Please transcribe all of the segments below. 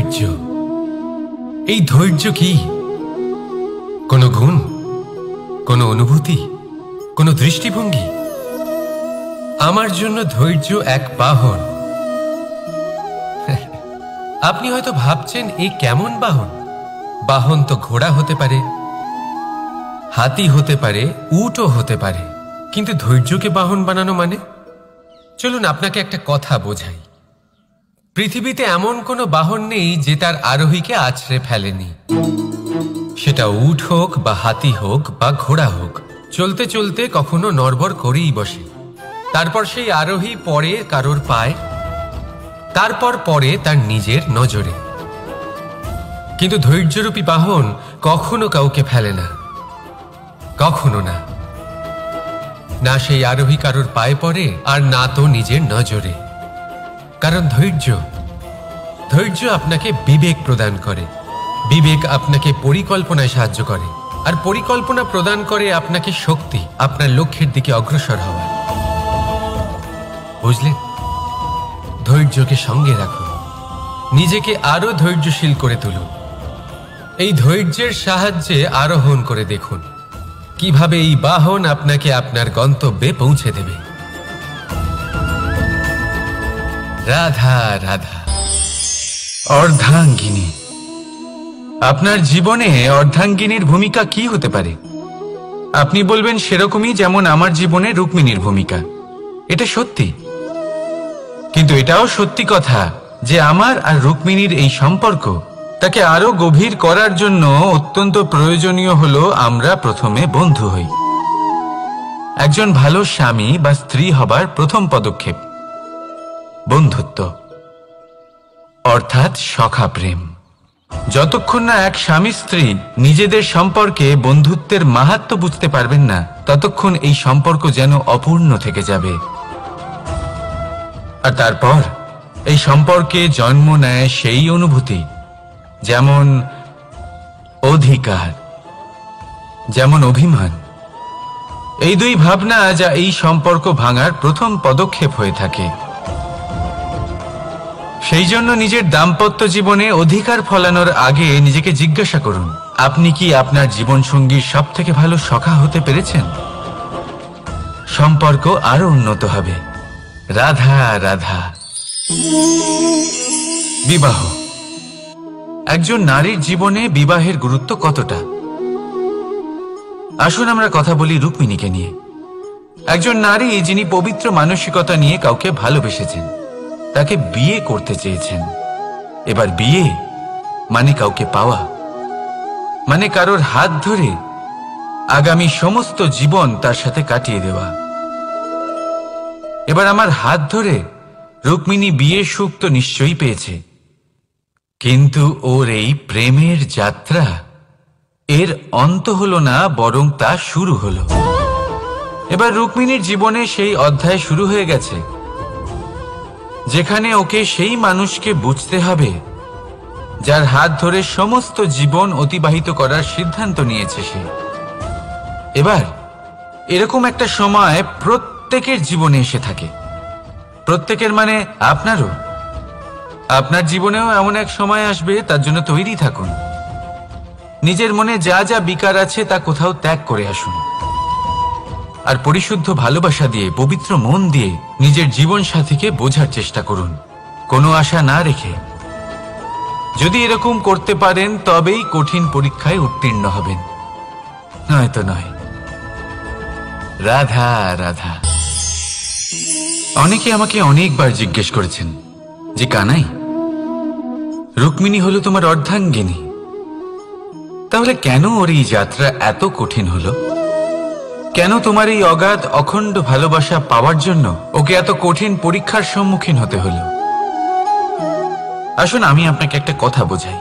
ধৈর্য। এই ধৈর্য কি কোনো গুণ, কোনো অনুভূতি, কোনো দৃষ্টিভঙ্গি? আমার জন্য ধৈর্য এক বাহন। আপনি হয়তো ভাবছেন এই কেমন বাহন? বাহন তো ঘোড়া হতে পারে, হাতি হতে পারে, উটও হতে পারে, কিন্তু ধৈর্যকে বাহন বানানো মানে? চলুন আপনাকে একটা কথা বোঝাই। পৃথিবীতে এমন কোনো বাহন নেই যে তার আরোহীকে আছড়ে ফেলেনি। সেটা উট হোক বা হাতি হোক বা ঘোড়া হোক, চলতে চলতে কখনো নড়বড় করেই বসে। তারপর সেই আরোহী পড়ে কারোর পায়, তারপর পড়ে তার নিজের নজরে। কিন্তু ধৈর্যরূপী বাহন কখনো কাউকে ফেলে না, কখনো না। না সেই আরোহী কারোর পায়ে পড়ে, আর না তো নিজের নজরে। কারণ ধৈর্য আপনাকে বিবেক প্রদান করে, বিবেক আপনাকে পরিকল্পনায় সাহায্য করে, আর পরিকল্পনা প্রদান করে আপনাকে শক্তি, আপনার লক্ষ্যের দিকে অগ্রসর হওয়া। বুঝলেন? ধৈর্যকে সঙ্গে রাখুন, নিজেকে আরো ধৈর্যশীল করে তুলুন। এই ধৈর্যের সাহায্যে আরোহণ করে দেখুন কিভাবে এই বাহন আপনাকে আপনার গন্তব্যে পৌঁছে দেবে। রাধা রাধা। অর্ধাঙ্গিনী। আপনার জীবনে অর্ধাঙ্গিনীর ভূমিকা কি হতে পারে? আপনি বলবেন সেরকমই যেমন আমার জীবনে রুক্মিণীর ভূমিকা। এটা সত্যি, কিন্তু এটাও সত্যি কথা যে আমার আর রুক্মিণীর এই সম্পর্ক, তাকে আরো গভীর করার জন্য অত্যন্ত প্রয়োজনীয় হলো আমরা প্রথমে বন্ধু হই। একজন ভালো স্বামী বা স্ত্রী হবার প্রথম পদক্ষেপ বন্ধুত্ব, অর্থাৎ সখা প্রেম। যতক্ষণ না এক স্বামী স্ত্রী নিজেদের সম্পর্কে বন্ধুত্বের মাহাত্ম্য বুঝতে পারবেন না, ততক্ষণ এই সম্পর্ক যেন অপূর্ণ থেকে যাবে। আর তারপর এই সম্পর্কে জন্ম নেয় সেই অনুভূতি, যেমন অধিকার, যেমন অভিমান। এই দুই ভাবনা যা এই সম্পর্ক ভাঙার প্রথম পদক্ষেপ হয়ে থাকে। সেই জন্য নিজের দাম্পত্য জীবনে অধিকার ফলানোর আগে নিজেকে জিজ্ঞাসা করুন, আপনি কি আপনার জীবনসঙ্গীর সব থেকে ভালো সখা হতে পেরেছেন? সম্পর্ক আরো উন্নত হবে। রাধা রাধা। বিবাহ। একজন নারীর জীবনে বিবাহের গুরুত্ব কতটা? আসুন আমরা কথা বলি রুক্মিণীকে নিয়ে। একজন নারী যিনি পবিত্র মানসিকতা নিয়ে কাউকে ভালোবেসেছেন, তাকে বিয়ে করতে চেয়েছেন। এবার বিয়ে মানে কাউকে পাওয়া, মানে কারোর হাত ধরে আগামী সমস্ত জীবন তার সাথে কাটিয়ে দেওয়া। এবার আমার হাত ধরে রুক্মিণী বিয়ের সুখ তো নিশ্চয়ই পেয়েছে, কিন্তু ওর এই প্রেমের যাত্রা, এর অন্ত হলো না, বরং তা শুরু হলো। এবার রুক্মিণীর জীবনে সেই অধ্যায় শুরু হয়ে গেছে যেখানে ওকে সেই মানুষকে বুঝতে হবে যার হাত ধরে সমস্ত জীবন অতিবাহিত করার সিদ্ধান্ত নিয়েছে সে। এবার এরকম একটা সময় প্রত্যেকের জীবনে এসে থাকে। প্রত্যেকের মানে আপনারও। আপনার জীবনেও এমন এক সময় আসবে, তার জন্য তৈরি থাকুন। নিজের মনে যা যা বিকার আছে তা কোথাও ত্যাগ করে আসুন, আর পরিশুদ্ধ ভালোবাসা দিয়ে, পবিত্র মন দিয়ে নিজের জীবন সাথীকে বোঝার চেষ্টা করুন, কোনো আশা না রেখে। যদি এরকম করতে পারেন তবেই কঠিন পরীক্ষায় উত্তীর্ণ হবেন, নয়তো নয়। রাধা রাধা। অনেকে আমাকে অনেকবার জিজ্ঞেস করেছেন যে কানাই, রুক্মিণী হলো তোমার অর্ধাঙ্গিনী, তাহলে কেন ওর এই যাত্রা এত কঠিন হলো? কেন তোমার এই অগাধ অখণ্ড ভালোবাসা পাওয়ার জন্য ওকে এত কঠিন পরীক্ষার সম্মুখীন হতে হলো? আসুন আমি আপনাকে একটা কথা বোঝাই।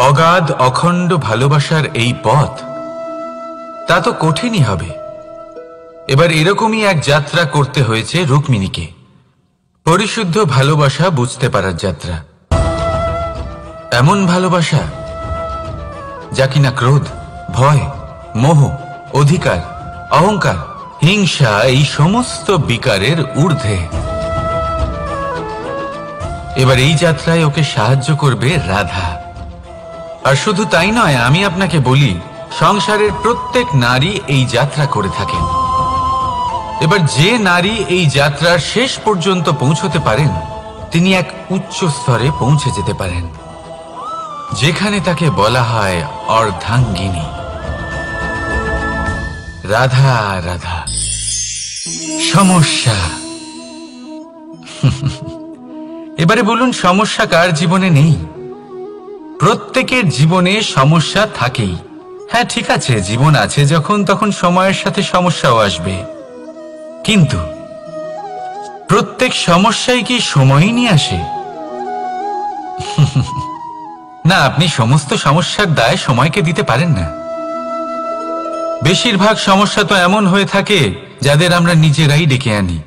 অগাধ অখণ্ড ভালোবাসার এই পথ, তা তো কঠিনই হবে। এবার এরকমই এক যাত্রা করতে হয়েছে রুক্মিণীকে, পরিশুদ্ধ ভালোবাসা বুঝতে পারার যাত্রা। এমন ভালোবাসা যা কিনা ক্রোধ, ভয়, মোহ, অধিকার, অহংকার, হিংসা এই সমস্ত বিকারের ঊর্ধ্বে। এবার এই যাত্রায় ওকে সাহায্য করবে রাধা। আর শুধু তাই নয়, আমি আপনাকে বলি, সংসারের প্রত্যেক নারী এই যাত্রা করে থাকেন। এবার যে নারী এই যাত্রার শেষ পর্যন্ত পৌঁছতে পারেন, তিনি এক উচ্চ স্তরে পৌঁছে যেতে পারেন, যেখানে তাকে বলা হয় অর্ধাঙ্গিনী। রাধা রাধা। সমস্যা। এবারে বলুন, সমস্যা কার জীবনে নেই? প্রত্যেকের জীবনে সমস্যা থাকেই। হ্যাঁ, ঠিক আছে, জীবন আছে যখন, তখন সময়ের সাথে সমস্যাও আসবে। কিন্তু প্রত্যেক সমস্যাই কি সময়ই নিয়ে আসে? না, আপনি সমস্ত সমস্যার দায় সময়কে দিতে পারেন না। বেশিরভাগ সমস্যা তো এমন হয়ে থাকে যাদের আমরা নিজেরাই ডেকে আনি।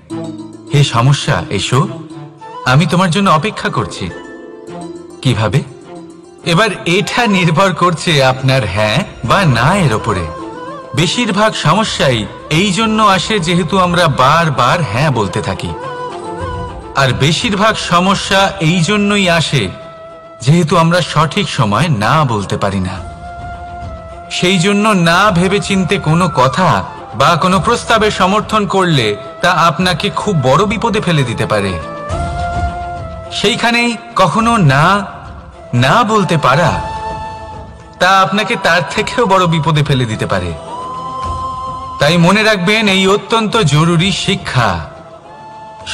হে সমস্যা, এসো, আমি তোমার জন্য অপেক্ষা করছি। কিভাবে? এবার এটা নির্ভর করছে আপনার হ্যাঁ বা না এর ওপরে। বেশিরভাগ সমস্যাই এই জন্য আসে যেহেতু আমরা বারবার হ্যাঁ বলতে থাকি, আর বেশিরভাগ সমস্যা এই জন্যই আসে যেহেতু আমরা সঠিক সময় না বলতে পারি না। সেই জন্য না ভেবেচিন্তে কোনো কথা বা কোনো প্রস্তাবে সমর্থন করলে তা আপনাকে খুব বড় বিপদে ফেলে দিতে পারে। সেইখানেই কখনো না না বলতে পারা তা আপনাকে তার থেকেও বড় বিপদে ফেলে দিতে পারে। তাই মনে রাখবেন, এই অত্যন্ত জরুরি শিক্ষা।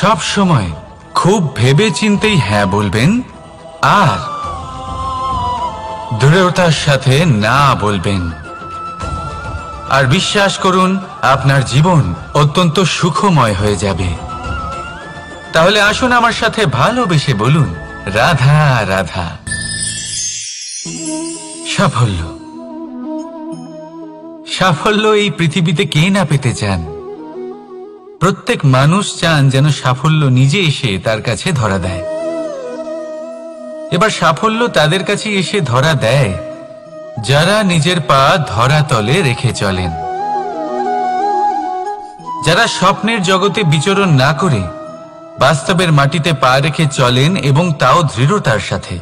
সব সময় খুব ভেবে চিন্তেই হ্যাঁ বলবেন আর দৃঢ়তার সাথে না বলবেন। আর বিশ্বাস করুন, আপনার জীবন অত্যন্ত সুখময় হয়ে যাবে। তাহলে আসুন আমার সাথে ভালোবেসে বলুন, রাধা রাধা। সাফল্য। সাফল্য এই পৃথিবীতে কে না পেতে চান? প্রত্যেক মানুষ চান যেন সাফল্য নিজে এসে তার কাছে ধরা দেয়। এবার সাফল্য তাদের কাছে এসে ধরা দেয় যারা নিজের পা ধরাতলে রেখে চলেন, যারা স্বপ্নের জগতে বিচরণ না করে বাস্তবের মাটিতে পা রেখে চলেন এবং তাও দৃঢ়তার সাথে।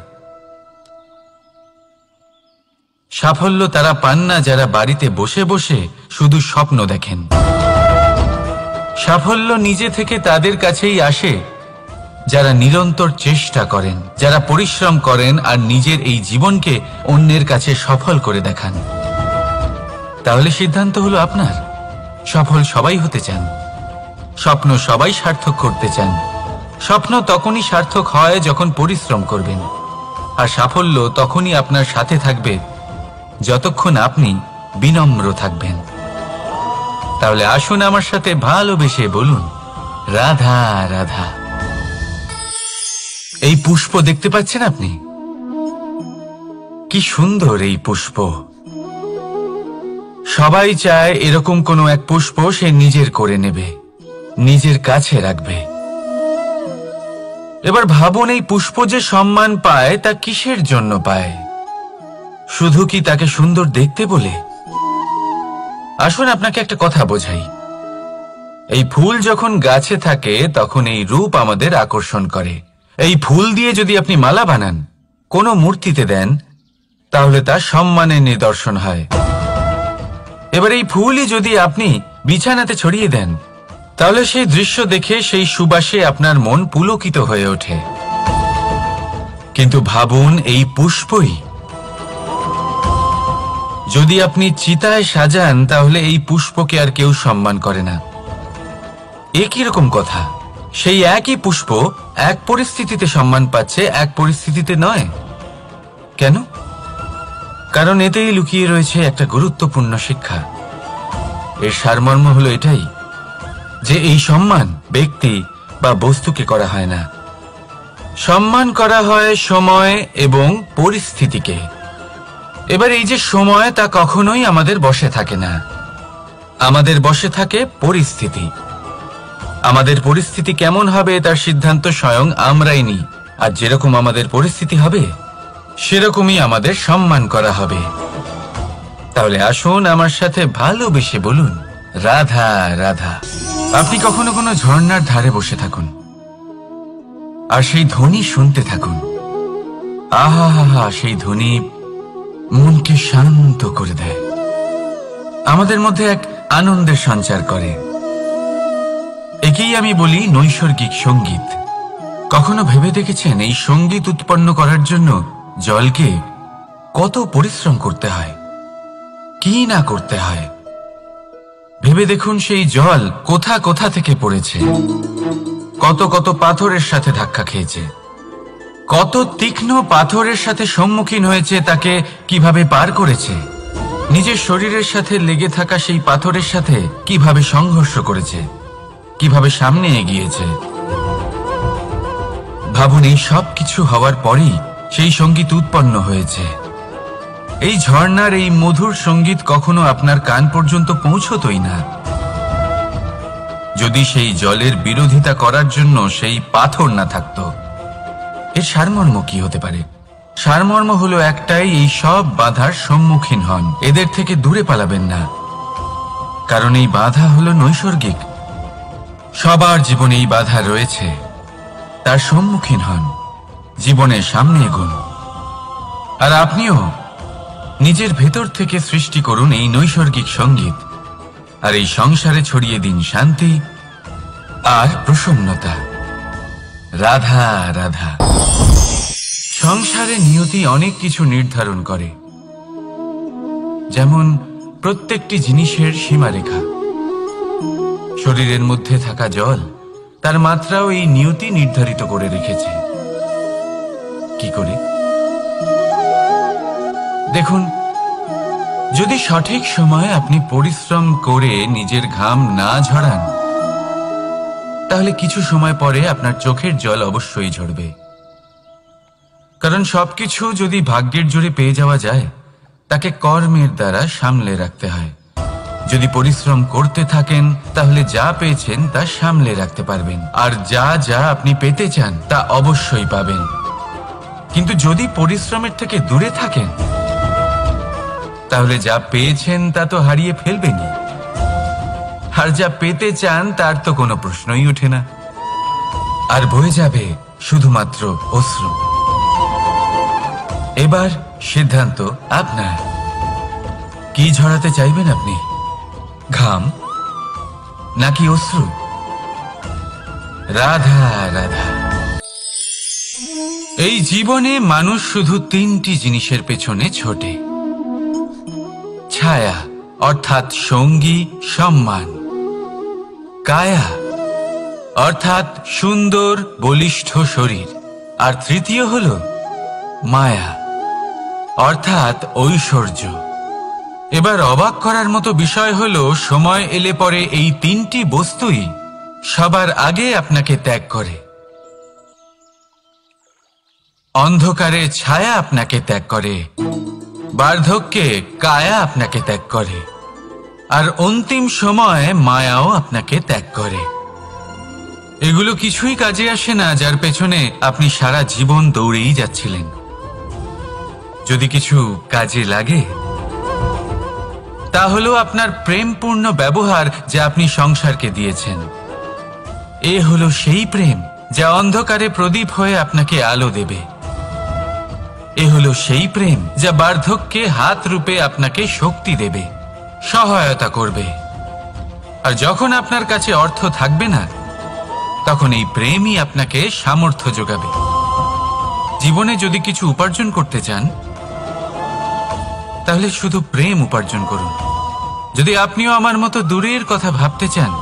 সাফল্য তারা পান না যারা বাড়িতে বসে বসে শুধু স্বপ্ন দেখেন। সাফল্য নিজে থেকে তাদের কাছেই আসে যারা নিরন্তর চেষ্টা করেন, যারা পরিশ্রম করেন আর নিজের এই জীবনকে অন্যের কাছে সফল করে দেখান। তাহলে সিদ্ধান্ত হলো আপনার। সফল সবাই হতে চান, স্বপ্ন সবাই সার্থক করতে চান। স্বপ্ন তখনই সার্থক হয় যখন পরিশ্রম করবেন, আর সাফল্য তখনই আপনার সাথে থাকবে যতক্ষণ আপনি বিনম্র থাকবেন। তাহলে আসুন আমার সাথে ভালোবেসে বলুন, রাধা রাধা। এই পুষ্প দেখতে পাচ্ছেন আপনি? কি সুন্দর এই পুষ্প। সবাই চায় এরকম কোনো এক পুষ্প সে নিজের করে নেবে, নিজের কাছে রাখবে। এবার ভাবুন, এই পুষ্প যে সম্মান পায় তা কিসের জন্য পায়? শুধু কি তাকে সুন্দর দেখতে বলে? আসুন আপনাকে একটা কথা বোঝাই। এই ফুল যখন গাছে থাকে তখন এই রূপ আমাদের আকর্ষণ করে। এই ফুল দিয়ে যদি আপনি মালা বানান, কোনো মূর্তিতে দেন, তাহলে তা সম্মানের নিদর্শন হয়। এবার এই ফুলই যদি আপনি বিছানাতে ছড়িয়ে দেন, তাহলে সেই দৃশ্য দেখে সেই সুবাসে আপনার মন পুলকিত হয়ে ওঠে। কিন্তু ভাবুন, এই পুষ্পই যদি আপনি চিতায় সাজান, তাহলে এই পুষ্পকে আর কেউ সম্মান করে না। একই রকম কথা, সেই একই পুষ্প এক পরিস্থিতিতে সম্মান পাচ্ছে, এক পরিস্থিতিতে নয়। কেন? কারণ এতেই লুকিয়ে রয়েছে একটা গুরুত্বপূর্ণ শিক্ষা। এর সারমর্ম হলো এটাই যে এই সম্মান ব্যক্তি বা বস্তুকে করা হয় না, সম্মান করা হয় সময় এবং পরিস্থিতিকে। এবার এই যে সময়, তা কখনোই আমাদের বশে থাকে না। আমাদের বশে থাকে পরিস্থিতি। আমাদের পরিস্থিতি কেমন হবে তার সিদ্ধান্ত স্বয়ং আমরাই নিই, আর যেরকম আমাদের পরিস্থিতি হবে সেরকমই আমাদের সম্মান করা হবে। তাহলে আসুন আমার সাথে ভালোবেসে বলুন, রাধা রাধা। আপনি কখনো কোনো ঝর্ণার ধারে বসে থাকুন, আর সেই ধ্বনি শুনতে থাকুন। আহা হা হা, সেই ধ্বনি মনকে শান্ত করে দেয়, আমাদের মধ্যে এক আনন্দের সঞ্চার করে। একেই আমি বলি নৈসর্গিক সঙ্গীত। কখনো ভেবে দেখেছেন এই সঙ্গীত উৎপন্ন করার জন্য জলকে কত পরিশ্রম করতে হয়, কি না করতে হয়? ভেবে দেখুন সেই জল কোথা কোথা থেকে পড়েছে, কত কত পাথরের সাথে ধাক্কা খেয়েছে, কত তীক্ষ্ণ পাথরের সাথে সম্মুখীন হয়েছে, তাকে কিভাবে পার করেছে, নিজের শরীরের সাথে লেগে থাকা সেই পাথরের সাথে কিভাবে সংঘর্ষ করেছে, কিভাবে সামনে এগিয়েছে। ভাবুন, এই সব কিছু হওয়ার পরেই সেই সঙ্গীত উৎপন্ন হয়েছে। এই ঝর্ণার এই মধুর সঙ্গীত কখনো আপনার কান পর্যন্ত পৌঁছতই না যদি সেই জলের বিরোধিতা করার জন্য সেই পাথর না থাকত। এর সারমর্ম কি হতে পারে? সারমর্ম হলো একটাই, এই সব বাধার সম্মুখীন হন, এদের থেকে দূরে পালাবেন না, কারণ এই বাধা হলো নৈসর্গিক। সবার জীবনে এই বাধা রয়েছে, তার সম্মুখীন হন, জীবনের সামনে এগোন। আর আপনিও নিজের ভেতর থেকে সৃষ্টি করুন এই নৈসর্গিক সঙ্গীত, আর এই সংসারে ছড়িয়ে দিন শান্তি আর প্রসন্নতা। রাধা রাধা। সংসারে নিয়তি অনেক কিছু নির্ধারণ করে, যেমন প্রত্যেকটি জিনিসের সীমারেখা। শরীরের মধ্যে থাকা জল, তার মাত্রাও এই নিয়তি নির্ধারিত করে রেখেছে। কি করে? দেখুন, যদি সঠিক সময়ে আপনি পরিশ্রম করে নিজের ঘাম না ঝরান, তাহলে কিছু সময় পরে আপনার চোখের জল অবশ্যই ঝরবে। কারণ সবকিছু যদি ভাগ্যের জোরে পেয়ে যাওয়া যায়, তাকে কর্মের দ্বারা সামলে রাখতে হয়। যদি পরিশ্রম করতে থাকেন, তাহলে যা পেয়েছেন তা সামলে রাখতে পারবেন, আর যা যা আপনি পেতে চান তা অবশ্যই পাবেন। কিন্তু যদি পরিশ্রমের থেকে দূরে থাকেন, তাহলে যা পেয়েছেন তা তো হারিয়ে ফেলবেনই, আর যা পেতে চান তার তো কোনো প্রশ্নই ওঠে না, আর বয়ে যাবে শুধুমাত্র অশ্রু। এবার সিদ্ধান্ত আপনার। কি ঝরাতে চাইবেন আপনি? ঘাম নাকি অশ্রু? রাধা রাধা। এই জীবনে মানুষ শুধু তিনটি জিনিসের পেছনে ছোটে: ছায়া অর্থাৎ সঙ্গী সম্মান, কায়া অর্থাৎ সুন্দর বলিষ্ঠ শরীর, আর তৃতীয় হল মায়া অর্থাৎ ঐশ্বর্য। এবার অবাক করার মতো বিষয় হলো, সময় এলে পরে এই তিনটি বস্তুই সবার আগে আপনাকে ত্যাগ করে। অন্ধকারে ছায়া আপনাকে ত্যাগ করে, বার্ধক্যে কায়া আপনাকে ত্যাগ করে, আর অন্তিম সময়ে মায়াও আপনাকে ত্যাগ করে। এগুলো কিছুই কাজে আসে না যার পেছনে আপনি সারা জীবন দৌড়েই যাচ্ছিলেন। যদি কিছু কাজে লাগে, তা হলো আপনার প্রেমপূর্ণ ব্যবহার যা আপনি সংসারকে দিয়েছেন। এ হলো সেই প্রেম যা অন্ধকারে প্রদীপ হয়ে আপনাকে আলো দেবে। এ হলো সেই প্রেম যা বার্ধক্যে হাত রূপে আপনাকে শক্তি দেবে, সহায়তা করবে। আর যখন আপনার কাছে অর্থ থাকবে না, তখন এই প্রেমই আপনাকে সামর্থ্য যোগাবে। জীবনে যদি কিছু উপার্জন করতে চান, তাহলে শুধু প্রেম উপার্জন করুন। যদি আপনিও আমার মতো দূরের কথা ভাবতে চান,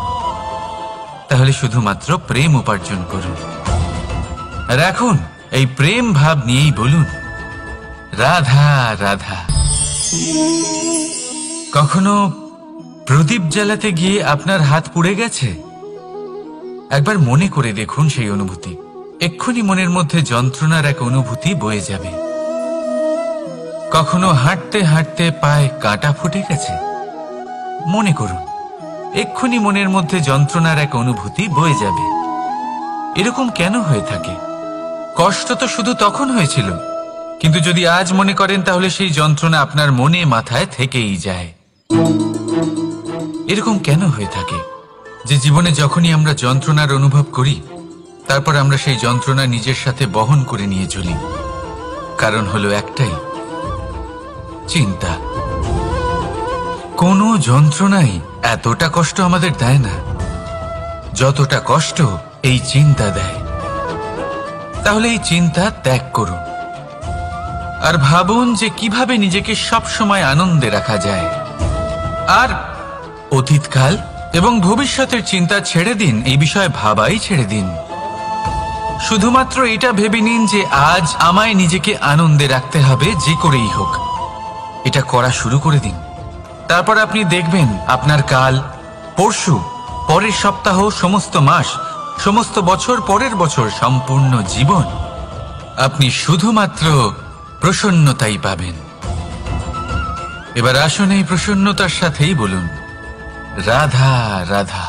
তাহলে শুধুমাত্র প্রেম উপার্জন করুন। আর এখন এই প্রেম ভাব নিয়েই বলুন, রাধা রাধা। কখনো প্রদীপ জ্বালাতে গিয়ে আপনার হাত পুড়ে গেছে? একবার মনে করে দেখুন সেই অনুভূতি। এক্ষুনি মনের মধ্যে যন্ত্রণার এক অনুভূতি বয়ে যাবে। কখনো হাঁটতে হাঁটতে পায়ে কাঁটা ফুটে গেছে? মনে করুন, এক্ষুনি মনের মধ্যে যন্ত্রণার এক অনুভূতি বয়ে যাবে। এরকম কেন হয়ে থাকে? কষ্ট তো শুধু তখন হয়েছিল, কিন্তু যদি আজ মনে করেন, তাহলে সেই যন্ত্রণা আপনার মনে মাথায় থেকেই যায়। এরকম কেন হয়ে থাকে যে জীবনে যখনই আমরা যন্ত্রণার অনুভব করি, তারপর আমরা সেই যন্ত্রণা নিজের সাথে বহন করে নিয়ে চলি। কারণ হলো একটাই, চিন্তা। কোনো যন্ত্রণাই এতটা কষ্ট আমাদের দেয় না যতটা কষ্ট এই চিন্তা দেয়। তাহলে এই চিন্তা ত্যাগ করুন আর ভাবুন যে কিভাবে নিজেকে সব সময় আনন্দে রাখা যায়। আর অতীতকাল এবং ভবিষ্যতের চিন্তা ছেড়ে দিন, এই বিষয়ে ভাবাই ছেড়ে দিন। শুধুমাত্র এটা ভেবে নিন যে আজ আমায় নিজেকে আনন্দে রাখতে হবে, যে করেই হোক। এটা করা শুরু করে দিন। তারপর আপনি দেখবেন আপনার কাল, পরশু, পরের সপ্তাহ, সমস্ত মাস, সমস্ত বছর, পরের বছর, সম্পূর্ণ জীবন আপনি শুধুমাত্র প্রসন্নতাই পাবেন। এবার আসুন এই প্রসন্নতার সাথেই বলুন, রাধা রাধা।